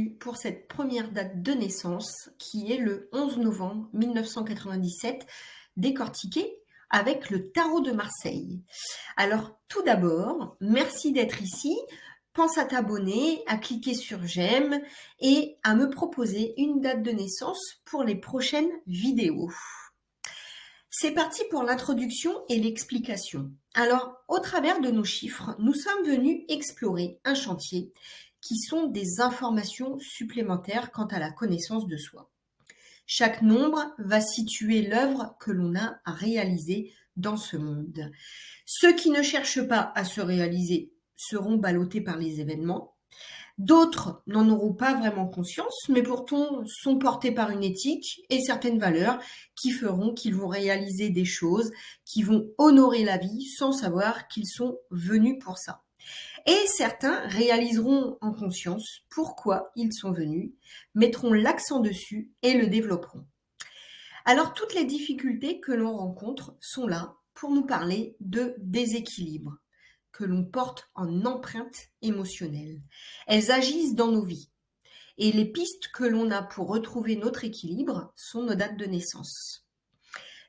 bienvenue pour cette première date de naissance qui est le 11 novembre 1997, décortiquée avec le tarot de Marseille. Alors tout d'abord, merci d'être ici. Pense à t'abonner, à cliquer sur j'aime et à me proposer une date de naissance pour les prochaines vidéos. C'est parti pour l'introduction et l'explication. Alors, au travers de nos chiffres, nous sommes venus explorer un chantier qui sont des informations supplémentaires quant à la connaissance de soi. Chaque nombre va situer l'œuvre que l'on a à réaliser dans ce monde. Ceux qui ne cherchent pas à se réaliser seront ballottés par les événements. D'autres n'en auront pas vraiment conscience, mais pourtant sont portés par une éthique et certaines valeurs qui feront qu'ils vont réaliser des choses, qui vont honorer la vie sans savoir qu'ils sont venus pour ça. Et certains réaliseront en conscience pourquoi ils sont venus, mettront l'accent dessus et le développeront. Alors toutes les difficultés que l'on rencontre sont là pour nous parler de déséquilibre que l'on porte en empreinte émotionnelle. Elles agissent dans nos vies. Et les pistes que l'on a pour retrouver notre équilibre sont nos dates de naissance.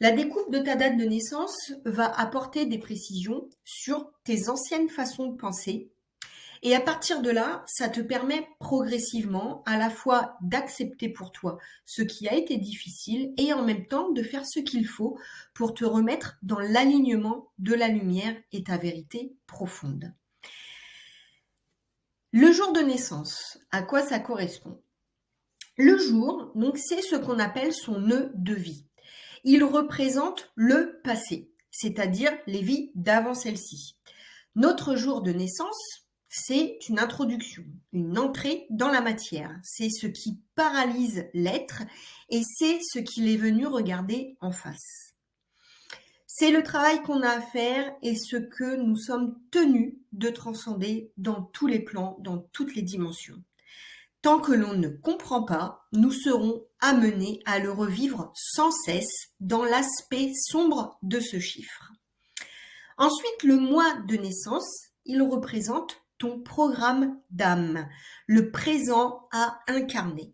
La découpe de ta date de naissance va apporter des précisions sur tes anciennes façons de penser. Et à partir de là, ça te permet progressivement à la fois d'accepter pour toi ce qui a été difficile et en même temps de faire ce qu'il faut pour te remettre dans l'alignement de la lumière et ta vérité profonde. Le jour de naissance, à quoi ça correspond? Le jour, donc, c'est ce qu'on appelle son nœud de vie. Il représente le passé, c'est-à-dire les vies d'avant celle-ci. Notre jour de naissance, c'est une introduction, une entrée dans la matière. C'est ce qui paralyse l'être et c'est ce qu'il est venu regarder en face. C'est le travail qu'on a à faire et ce que nous sommes tenus de transcender dans tous les plans, dans toutes les dimensions. Tant que l'on ne comprend pas, nous serons amenés à le revivre sans cesse dans l'aspect sombre de ce chiffre. Ensuite, le mois de naissance, il représente ton programme d'âme, le présent à incarner.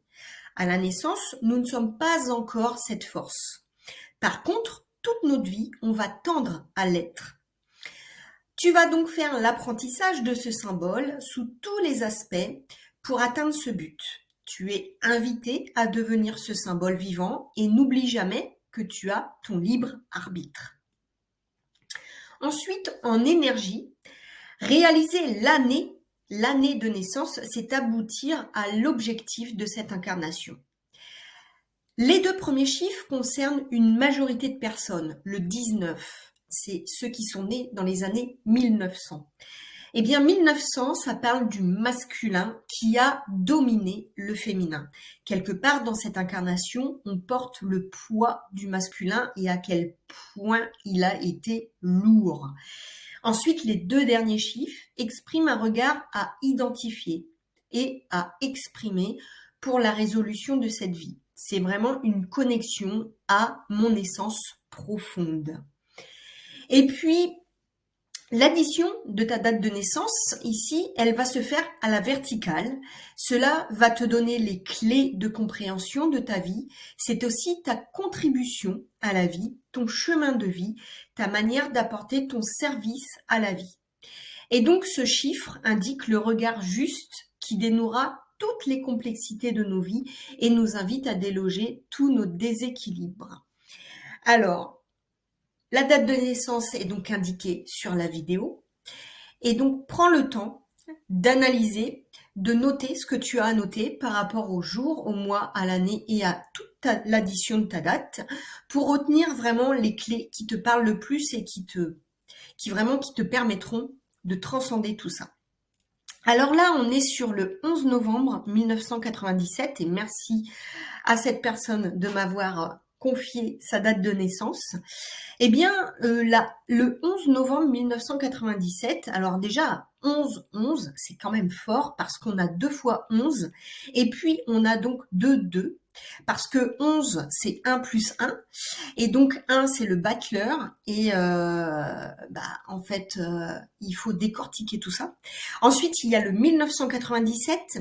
À la naissance, nous ne sommes pas encore cette force. Par contre, toute notre vie, on va tendre à l'être. Tu vas donc faire l'apprentissage de ce symbole sous tous les aspects pour atteindre ce but. Tu es invité à devenir ce symbole vivant et n'oublie jamais que tu as ton libre arbitre. Ensuite, en énergie, réaliser l'année de naissance, c'est aboutir à l'objectif de cette incarnation. Les deux premiers chiffres concernent une majorité de personnes, le 19, c'est ceux qui sont nés dans les années 1900. Eh bien, 1900, ça parle du masculin qui a dominé le féminin. Quelque part dans cette incarnation, on porte le poids du masculin et à quel point il a été lourd. Ensuite, les deux derniers chiffres expriment un regard à identifier et à exprimer pour la résolution de cette vie. C'est vraiment une connexion à mon essence profonde. Et puis, l'addition de ta date de naissance, ici, elle va se faire à la verticale. Cela va te donner les clés de compréhension de ta vie. C'est aussi ta contribution à la vie, ton chemin de vie, ta manière d'apporter ton service à la vie. Et donc, ce chiffre indique le regard juste qui dénouera toutes les complexités de nos vies et nous invite à déloger tous nos déséquilibres. Alors, la date de naissance est donc indiquée sur la vidéo. Et donc, prends le temps d'analyser, de noter ce que tu as à noter par rapport au jour, au mois, à l'année et à toute l'addition de ta date pour retenir vraiment les clés qui te parlent le plus et qui te permettront de transcender tout ça. Alors là, on est sur le 11 novembre 1997 et merci à cette personne de m'avoir confié sa date de naissance. Eh bien, le 11 novembre 1997, alors déjà, 11, c'est quand même fort parce qu'on a 2 fois 11 et puis on a donc 2, parce que 11, c'est 1 plus 1 et donc 1, c'est le battleur et en fait, il faut décortiquer tout ça. Ensuite, il y a le 1997.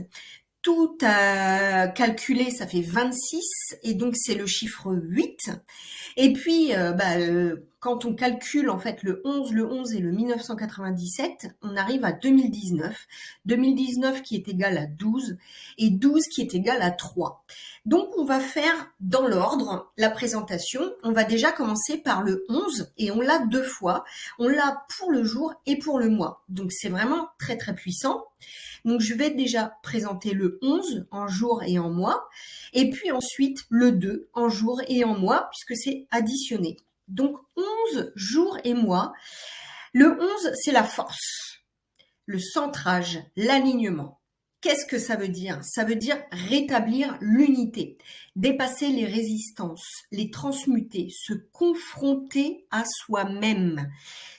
tout calculé, ça fait 26 et donc c'est le chiffre 8. Et puis, quand on calcule en fait le 11 et le 1997, on arrive à 2019. 2019 qui est égal à 12 et 12 qui est égal à 3. Donc, on va faire dans l'ordre la présentation. On va déjà commencer par le 11 et on l'a 2 fois. On l'a pour le jour et pour le mois. Donc, c'est vraiment très, très puissant. Donc, je vais déjà présenter le 11 en jour et en mois, et puis ensuite le 2 en jour et en mois, puisque c'est additionné. Donc, 11 jours et mois. Le 11, c'est la force, le centrage, l'alignement. Qu'est-ce que ça veut dire? Ça veut dire rétablir l'unité, dépasser les résistances, les transmuter, se confronter à soi-même.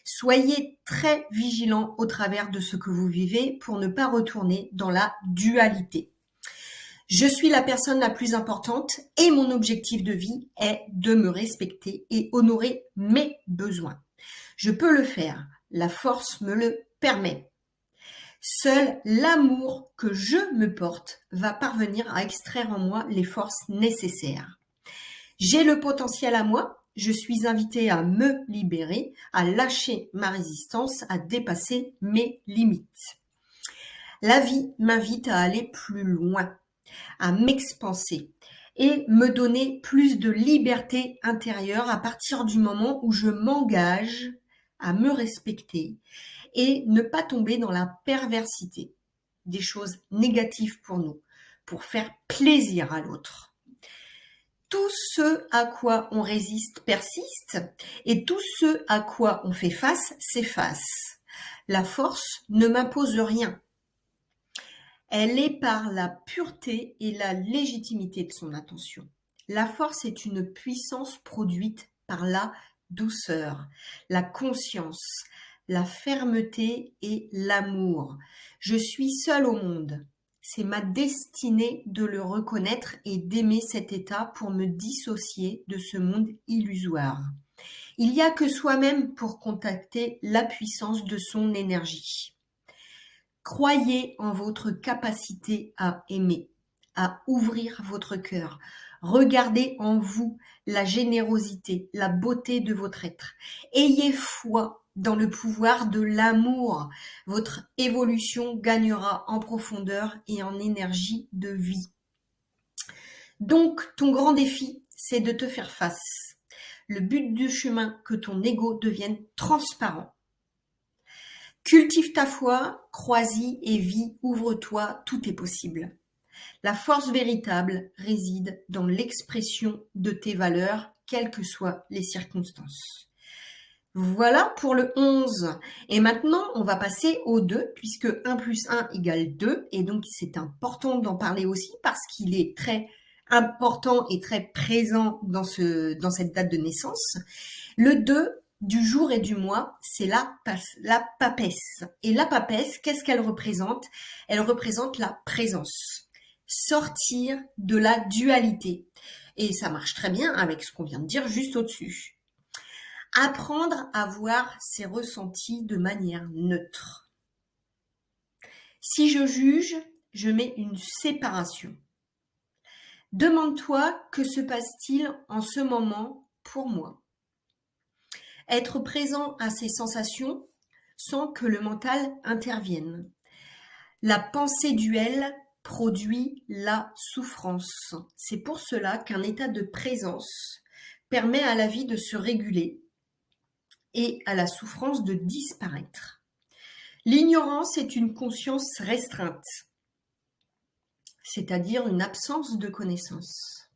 Soyez très vigilants au travers de ce que vous vivez pour ne pas retourner dans la dualité. Je suis la personne la plus importante et mon objectif de vie est de me respecter et honorer mes besoins. Je peux le faire, la force me le permet. Seul l'amour que je me porte va parvenir à extraire en moi les forces nécessaires. J'ai le potentiel à moi, je suis invitée à me libérer, à lâcher ma résistance, à dépasser mes limites. La vie m'invite à aller plus loin, à m'expanser et me donner plus de liberté intérieure à partir du moment où je m'engage à me respecter et ne pas tomber dans la perversité, des choses négatives pour nous, pour faire plaisir à l'autre. Tout ce à quoi on résiste persiste et tout ce à quoi on fait face s'efface. La force ne m'impose rien. Elle est par la pureté et la légitimité de son intention. La force est une puissance produite par la douceur, la conscience, la fermeté et l'amour. Je suis seule au monde. C'est ma destinée de le reconnaître et d'aimer cet état pour me dissocier de ce monde illusoire. Il n'y a que soi-même pour contacter la puissance de son énergie. Croyez en votre capacité à aimer, à ouvrir votre cœur. Regardez en vous la générosité, la beauté de votre être. Ayez foi dans le pouvoir de l'amour. Votre évolution gagnera en profondeur et en énergie de vie. Donc, ton grand défi, c'est de te faire face. Le but du chemin, que ton ego devienne transparent. Cultive ta foi, crois-y et vis, ouvre-toi, tout est possible. La force véritable réside dans l'expression de tes valeurs, quelles que soient les circonstances. Voilà pour le 11. Et maintenant, on va passer au 2, puisque 1 plus 1 égale 2. Et donc, c'est important d'en parler aussi parce qu'il est très important et très présent dans cette date de naissance. Le 2 du jour et du mois, c'est la papesse. Et la papesse, qu'est-ce qu'elle représente? Elle représente la présence. Sortir de la dualité. Et ça marche très bien avec ce qu'on vient de dire juste au-dessus. Apprendre à voir ses ressentis de manière neutre. Si je juge, je mets une séparation. Demande-toi que se passe-t-il en ce moment pour moi. Être présent à ces sensations sans que le mental intervienne. La pensée duel produit la souffrance. C'est pour cela qu'un état de présence permet à la vie de se réguler et à la souffrance de disparaître. L'ignorance est une conscience restreinte, c'est-à-dire une absence de connaissance.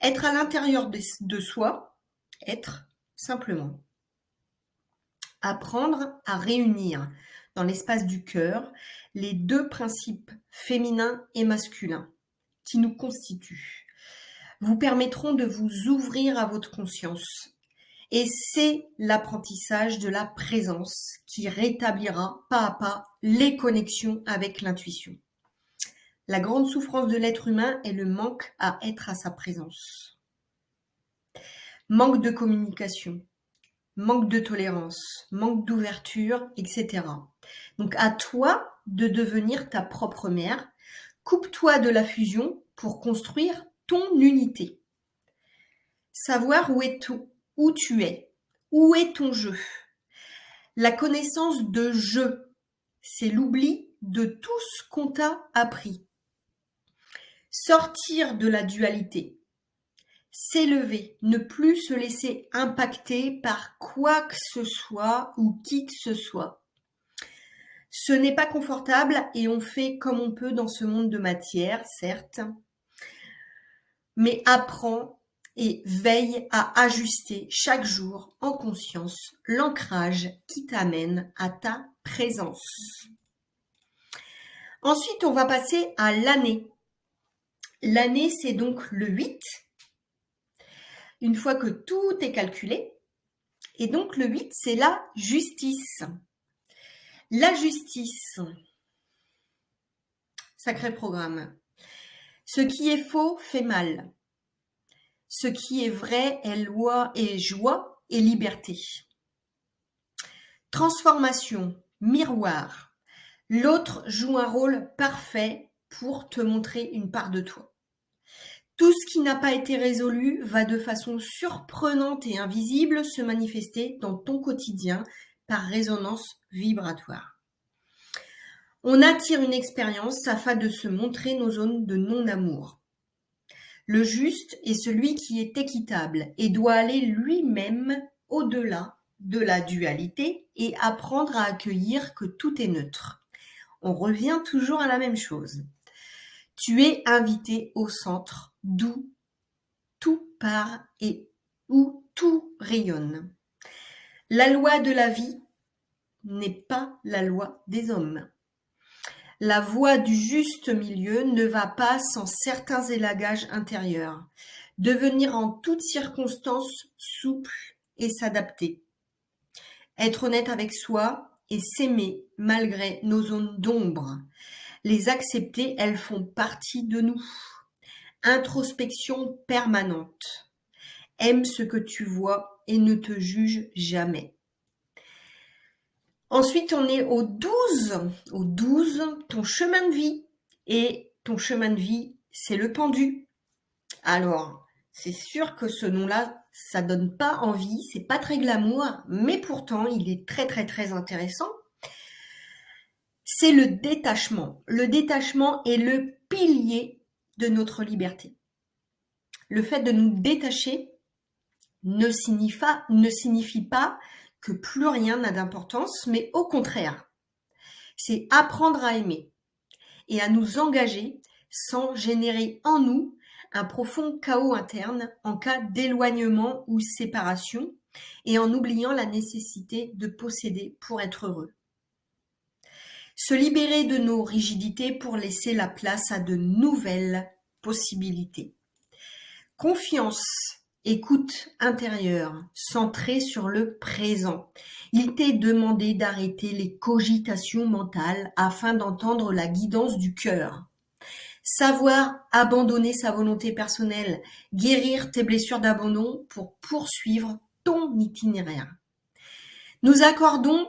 Être à l'intérieur de soi, être simplement. Apprendre à réunir dans l'espace du cœur les deux principes féminins et masculins qui nous constituent, vous permettront de vous ouvrir à votre conscience. Et c'est l'apprentissage de la présence qui rétablira pas à pas les connexions avec l'intuition. La grande souffrance de l'être humain est le manque à être à sa présence. Manque de communication, manque de tolérance, manque d'ouverture, etc. Donc à toi de devenir ta propre mère, Coupe-toi de la fusion pour construire ton unité. Savoir où tu es, où est ton jeu. La connaissance de je, c'est l'oubli de tout ce qu'on t'a appris. Sortir de la dualité. S'élever, ne plus se laisser impacter par quoi que ce soit ou qui que ce soit. Ce n'est pas confortable et on fait comme on peut dans ce monde de matière, certes, mais apprends et veille à ajuster chaque jour en conscience l'ancrage qui t'amène à ta présence. Ensuite, on va passer à l'année. L'année, c'est donc le 8. Une fois que tout est calculé, et donc le 8, c'est la justice. La justice, sacré programme. Ce qui est faux fait mal. Ce qui est vrai est loi et joie et liberté. Transformation, miroir. L'autre joue un rôle parfait pour te montrer une part de toi. Tout ce qui n'a pas été résolu va de façon surprenante et invisible se manifester dans ton quotidien par résonance vibratoire. On attire une expérience afin de se montrer nos zones de non-amour. Le juste est celui qui est équitable et doit aller lui-même au-delà de la dualité et apprendre à accueillir que tout est neutre. On revient toujours à la même chose. Tu es invité au centre d'où tout part et où tout rayonne. La loi de la vie n'est pas la loi des hommes. La voie du juste milieu ne va pas sans certains élagages intérieurs. Devenir en toutes circonstances souple et s'adapter. Être honnête avec soi et s'aimer malgré nos zones d'ombre. Les accepter, elles font partie de nous. Introspection permanente. Aime ce que tu vois et ne te juge jamais. Ensuite, on est au 12. Au 12, ton chemin de vie. Et ton chemin de vie, c'est le pendu. Alors, c'est sûr que ce nom-là, ça donne pas envie, c'est pas très glamour, mais pourtant, il est très, très, très intéressant. C'est le détachement. Le détachement est le pilier de notre liberté. Le fait de nous détacher ne signifie pas que plus rien n'a d'importance, mais au contraire, c'est apprendre à aimer et à nous engager sans générer en nous un profond chaos interne en cas d'éloignement ou séparation et en oubliant la nécessité de posséder pour être heureux. Se libérer de nos rigidités pour laisser la place à de nouvelles possibilités. Confiance, écoute intérieure, centrée sur le présent. Il t'est demandé d'arrêter les cogitations mentales afin d'entendre la guidance du cœur. Savoir abandonner sa volonté personnelle, guérir tes blessures d'abandon pour poursuivre ton itinéraire. Nous accordons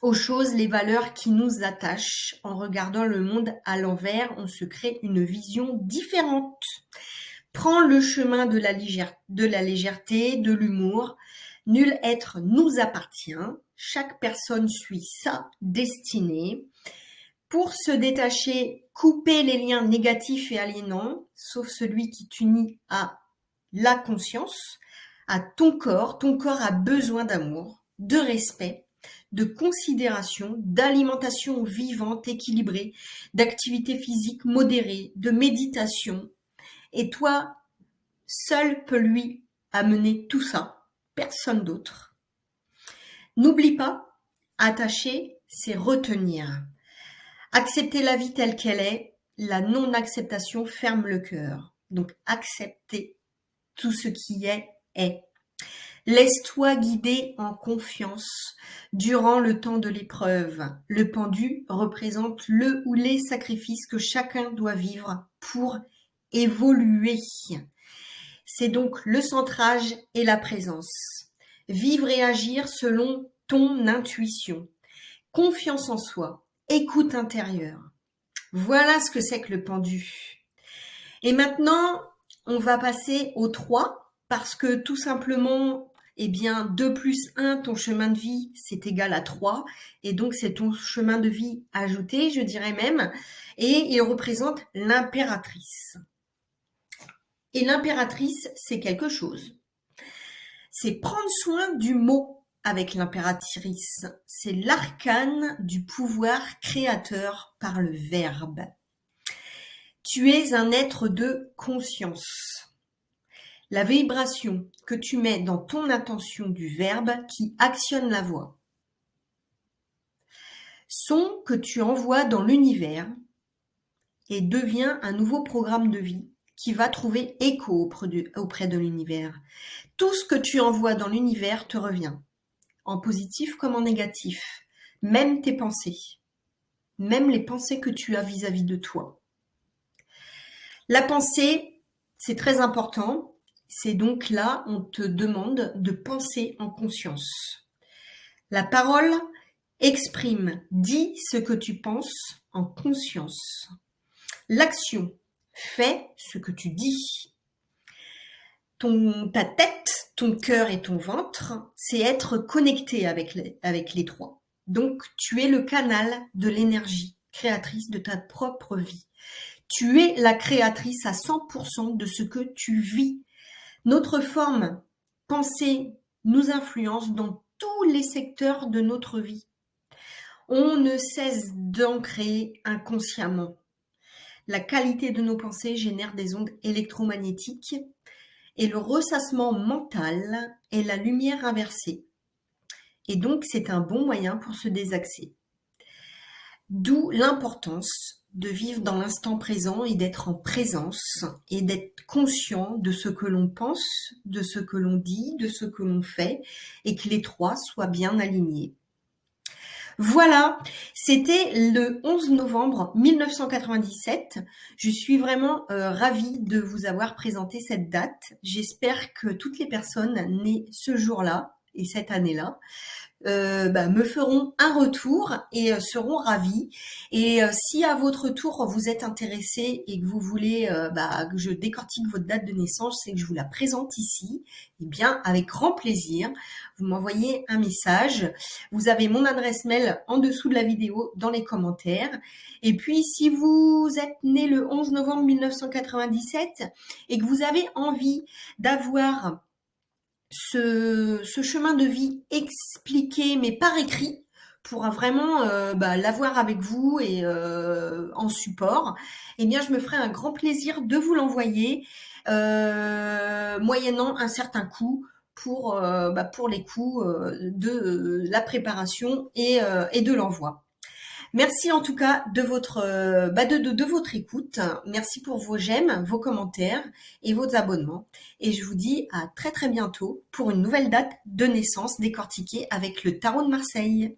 aux choses les valeurs qui nous attachent. En regardant le monde à l'envers, on se crée une vision différente. Prends le chemin de la légèreté, de l'humour. Nul être nous appartient. Chaque personne suit sa destinée. Pour se détacher, couper les liens négatifs et aliénants, sauf celui qui t'unit à la conscience, à ton corps. Ton corps a besoin d'amour, de respect, de considération, d'alimentation vivante, équilibrée, d'activité physique modérée, de méditation. Et toi, seul peut lui amener tout ça, personne d'autre. N'oublie pas, attacher, c'est retenir. Accepter la vie telle qu'elle est, la non-acceptation ferme le cœur. Donc accepter tout ce qui est, est. Laisse-toi guider en confiance durant le temps de l'épreuve. Le pendu représente le ou les sacrifices que chacun doit vivre pour évoluer. C'est donc le centrage et la présence. Vivre et agir selon ton intuition. Confiance en soi, écoute intérieure. Voilà ce que c'est que le pendu. Et maintenant, on va passer au 3, parce que tout simplement, eh bien, 2 plus 1, ton chemin de vie, c'est égal à 3. Et donc, c'est ton chemin de vie ajouté, je dirais même. Et il représente l'impératrice. Et l'impératrice, c'est quelque chose. C'est prendre soin du mot avec l'impératrice. C'est l'arcane du pouvoir créateur par le verbe. Tu es un être de conscience. La vibration que tu mets dans ton intention du verbe qui actionne la voix. Son que tu envoies dans l'univers et devient un nouveau programme de vie qui va trouver écho auprès de l'univers. Tout ce que tu envoies dans l'univers te revient, en positif comme en négatif, même tes pensées, même les pensées que tu as vis-à-vis de toi. La pensée, c'est très important. C'est donc là, on te demande de penser en conscience. La parole exprime, dis ce que tu penses en conscience. L'action, fais ce que tu dis. Ta tête, ton cœur et ton ventre, c'est être connecté avec les trois. Donc, tu es le canal de l'énergie créatrice de ta propre vie. Tu es la créatrice à 100% de ce que tu vis. Notre forme pensée nous influence dans tous les secteurs de notre vie. On ne cesse d'en créer inconsciemment. La qualité de nos pensées génère des ondes électromagnétiques et le ressassement mental est la lumière inversée. Et donc, c'est un bon moyen pour se désaxer. D'où l'importance de vivre dans l'instant présent et d'être en présence et d'être conscient de ce que l'on pense, de ce que l'on dit, de ce que l'on fait et que les trois soient bien alignés. Voilà, c'était le 11 novembre 1997. Je suis vraiment ravie de vous avoir présenté cette date. J'espère que toutes les personnes nées ce jour-là et cette année-là me feront un retour et seront ravis. Et si à votre tour vous êtes intéressé et que vous voulez que je décortique votre date de naissance et que je vous la présente ici, eh bien avec grand plaisir, vous m'envoyez un message. Vous avez mon adresse mail en dessous de la vidéo dans les commentaires. Et puis si vous êtes né le 11 novembre 1997 et que vous avez envie d'avoir ce chemin de vie expliqué mais par écrit pour vraiment l'avoir avec vous et en support, eh bien je me ferai un grand plaisir de vous l'envoyer moyennant un certain coût pour les coûts de la préparation et de l'envoi. Merci en tout cas de votre écoute. Merci pour vos j'aime, vos commentaires et vos abonnements. Et je vous dis à très très bientôt pour une nouvelle date de naissance décortiquée avec le Tarot de Marseille.